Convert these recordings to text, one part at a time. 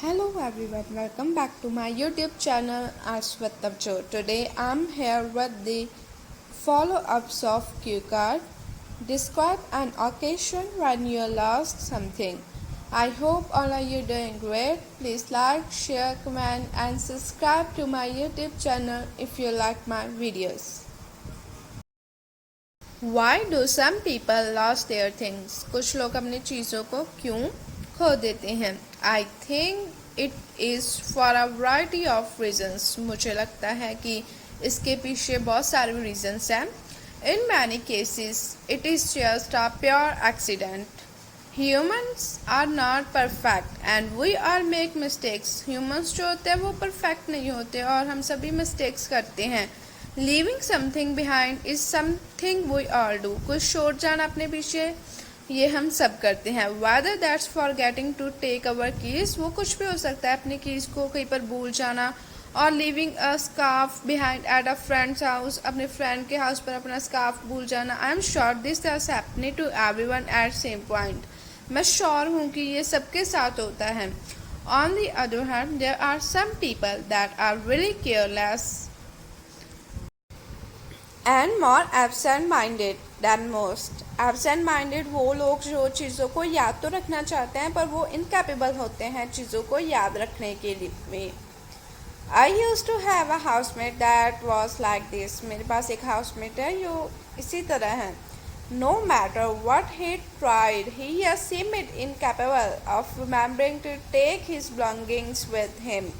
Hello everyone, welcome back to my YouTube channel Ashwatam Cho. Today I'm here with the follow-ups of Q card. Describe an occasion when you lost something. I hope all of you doing great. Please like, share, comment and subscribe to my YouTube channel if you like my videos. Why do some people lost their things? कुछ लोग अपनी चीज़ों को क्यों खो देते हैं? I think it is for a variety of reasons. मुझे लगता है कि इसके पीछे बहुत सारे reasons हैं. In many cases, it is just a pure accident. Humans are not perfect and we all make mistakes. Humans जो होते हैं वो perfect नहीं होते और हम सभी mistakes करते हैं. Leaving something behind is something we all do. कुछ छोड़ जाना अपने पीछे ये हम सब करते हैं. Whether that's forgetting to take our keys, वो कुछ भी हो सकता है, अपने keys को कहीं पर भूल जाना, और leaving a scarf behind at a friend's house, अपने friend के house पर अपना scarf भूल जाना. I am sure this has happened to everyone at same point. मैं sure हूँ कि ये सबके साथ होता है. On the other hand, there are some people that are really careless and more absent-minded than most. Absent-minded वो लोग जो चीज़ों को याद तो रखना चाहते हैं पर वो incapable होते हैं चीज़ों को याद रखने के लिए. I used to have a housemate that was like this. मेरे पास एक housemate है जो इसी तरह है. No matter what he tried, he seemed incapable of remembering to take his belongings with him.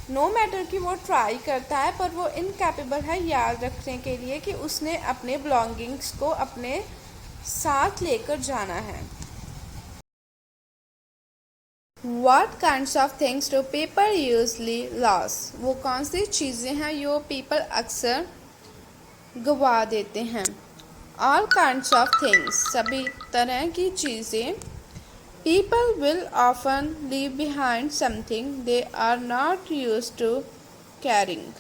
No matter कि वो ट्राई करता है पर वो इनकैपेबल है याद रखने के लिए कि उसने अपने बिलोंगिंग्स को अपने साथ लेकर जाना है. What kinds of things do people usually lose? वो कौन सी चीज़ें हैं जो people अक्सर गवा देते हैं. All kinds of things, सभी तरह की चीज़ें. People will often leave behind something they are not used to carrying.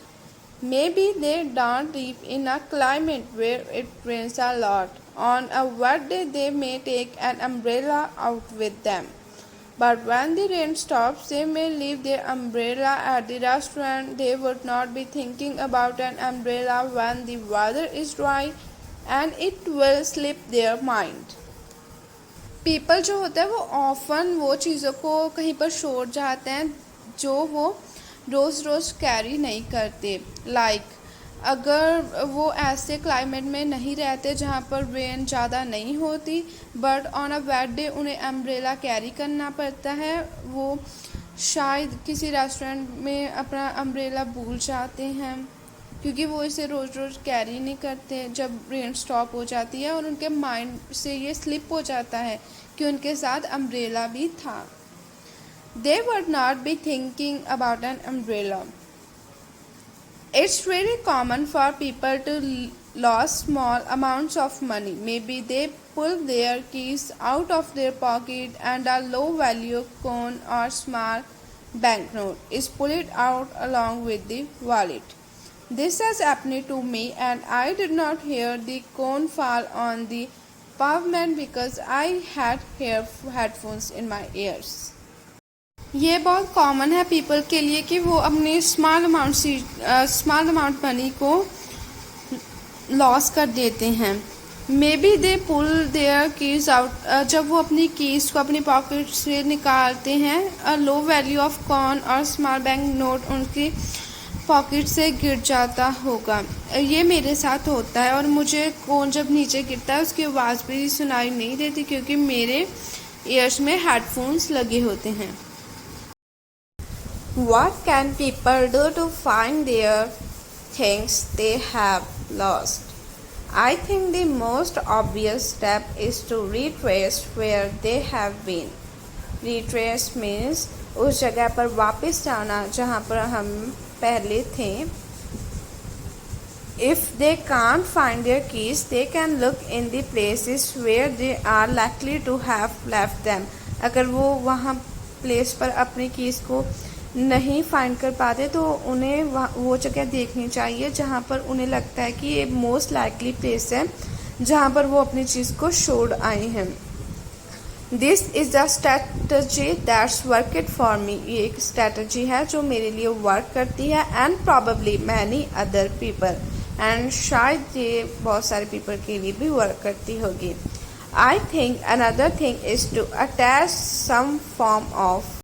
Maybe they don't live in a climate where it rains a lot. On a wet day, they may take an umbrella out with them. But when the rain stops, they may leave their umbrella at the restaurant. They would not be thinking about an umbrella when the weather is dry, and it will slip their mind. People जो होता है वो often वो चीज़ों को कहीं पर छोड़ जाते हैं जो वो रोज़ रोज़ कैरी नहीं करते. अगर वो ऐसे क्लाइमेट में नहीं रहते जहाँ पर रेन ज़्यादा नहीं होती but on a wet day उन्हें अम्ब्रेला कैरी करना पड़ता है. वो शायद किसी रेस्टोरेंट में अपना अम्ब्रेला भूल जाते हैं क्योंकि वो इसे रोज़ रोज़ कैरी नहीं करते जब रेन स्टॉप हो जाती है और उनके माइंड से ये स्लिप हो जाता है कि उनके साथ अम्ब्रेला भी था. They would not be thinking about an umbrella. It's really common for people to lose small amounts of money. Maybe they pull their keys out of their pocket and a low value coin or small banknote is pulled out along with the wallet. This has happened to me and I did not hear the coin fall on the pavement because I had headphones in my ears. ये बहुत common है people के लिए कि वो अपने small amount money को loss कर देते हैं. Maybe they pull their keys out जब वो अपनी कीज़ को अपनी पॉकेट से निकालते हैं. अ लो वैल्यू ऑफ कॉइन और स्मॉल बैंक नोट उनकी पॉकेट से गिर जाता होगा. ये मेरे साथ होता है और मुझे कौन जब नीचे गिरता है उसकी आवाज़ भी सुनाई नहीं देती क्योंकि मेरे ईयर्स में हेडफोन्स लगे होते हैं. What can people do to find their things they have lost? I think the most obvious step is to retrace where they have been. Retrace means उस जगह पर वापस जाना जहाँ पर हम पहले थे. If they can't find their keys, they can look in the places where they are likely to have left them. अगर वो वहाँ प्लेस पर अपनी कीज़ को नहीं फाइंड कर पाते तो उन्हें वो जगह देखनी चाहिए जहाँ पर उन्हें लगता है कि ये मोस्ट लाइकली प्लेस है जहाँ पर वो अपनी चीज़ को छोड़ आए हैं. This is the strategy that's worked for me. ये एक स्ट्रेटजी है जो मेरे लिए वर्क करती है। And probably many other people, and शायद ये बहुत सारे पीपल के लिए भी वर्क करती होगी। I think another thing is to attach some form of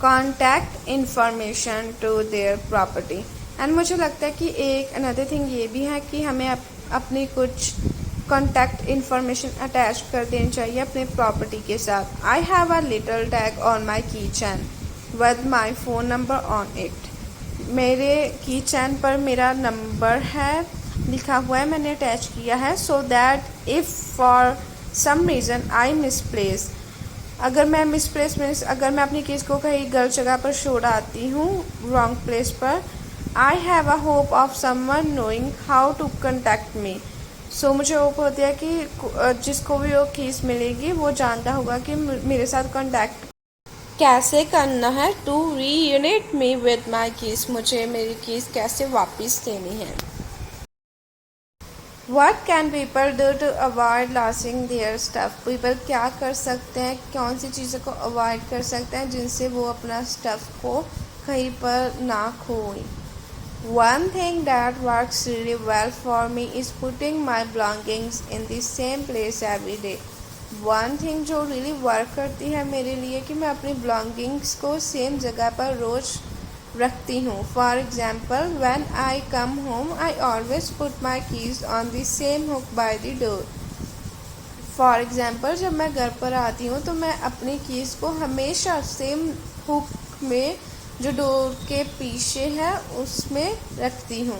contact information to their property. And मुझे लगता है कि एक अनदर थिंग ये भी है कि हमें अपनी कुछ कॉन्टैक्ट इंफॉर्मेशन अटैच कर देनी चाहिए अपने प्रॉपर्टी के साथ। I have a little tag on my key chain with my phone number on it. मेरे की चैन पर मेरा नंबर है लिखा हुआ है, मैंने अटैच किया है, so that if for some reason I misplace, अगर मैं मिसप्लेस मीन्स अगर मैं अपनी कीज़ को कहीं गलत जगह पर छोड़ आती हूँ, रॉन्ग प्लेस पर, I have a hope of someone knowing how to contact me. So मुझे होप होती है कि जिसको भी वो कीज़ मिलेगी वो जानता होगा कि मेरे साथ कॉन्टैक्ट कैसे करना है। To reunite me with my keys, मुझे मेरी कीज़ कैसे वापस देनी है। What can people do to avoid losing their stuff? People क्या कर सकते हैं, कौन सी चीज़ों को अवॉइड कर सकते हैं जिनसे वो अपना स्टफ़ को कहीं पर ना खोएं। One thing that works really well for me is putting my belongings in the same place every day. One thing जो really work करती है मेरे लिए कि मैं अपनी belongings को सेम जगह पर रोज़ रखती हूँ। For example when I come home I always put my keys on the same hook by the door. For example जब मैं घर पर आती हूँ तो मैं अपनी कीज़ को हमेशा सेम हुक में जो डोर के पीछे है उसमें रखती हूँ।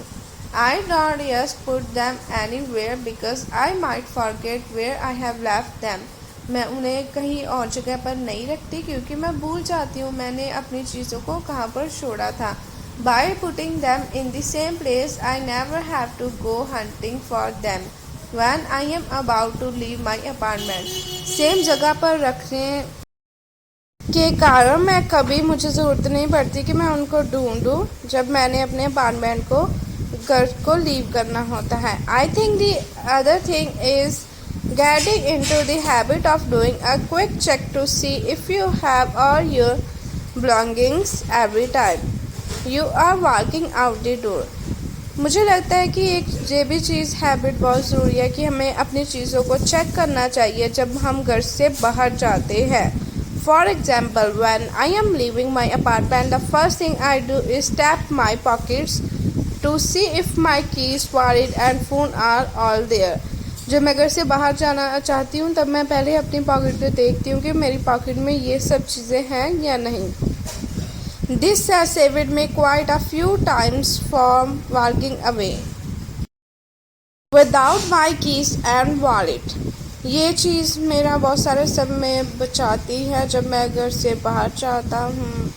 I don't just put them anywhere because I might forget where I have left them. मैं उन्हें कहीं और जगह पर नहीं रखती क्योंकि मैं भूल जाती हूँ मैंने अपनी चीज़ों को कहाँ पर छोड़ा था। By putting them in the same place I never have to go hunting for them when I am about to leave my apartment. Same जगह पर रखने के कारण मैं कभी मुझे ज़रूरत नहीं पड़ती कि मैं उनको ढूंढूं जब मैंने अपने अपार्टमेंट को घर को लीव करना होता है। I think the other thing is getting into the habit of doing a quick check to see if you have all your belongings every time you are walking out the door। मुझे लगता है कि एक ये भी चीज़ habit बहुत ज़रूरी है कि हमें अपनी चीज़ों को चेक करना चाहिए जब हम घर से बाहर जाते हैं। For example when I am leaving my apartment the first thing I do is tap my pockets to see if my keys wallet and phone are all there. जब मैं घर से बाहर जाना चाहती हूँ तब मैं पहले अपनी पॉकेट पे देखती हूँ कि मेरी पॉकेट में ये सब चीज़ें हैं या नहीं। This has saved me quite a few times from walking away without my keys and wallet. ये चीज़ मेरा बहुत सारे समय बचाती है जब मैं घर से बाहर जाता हूँ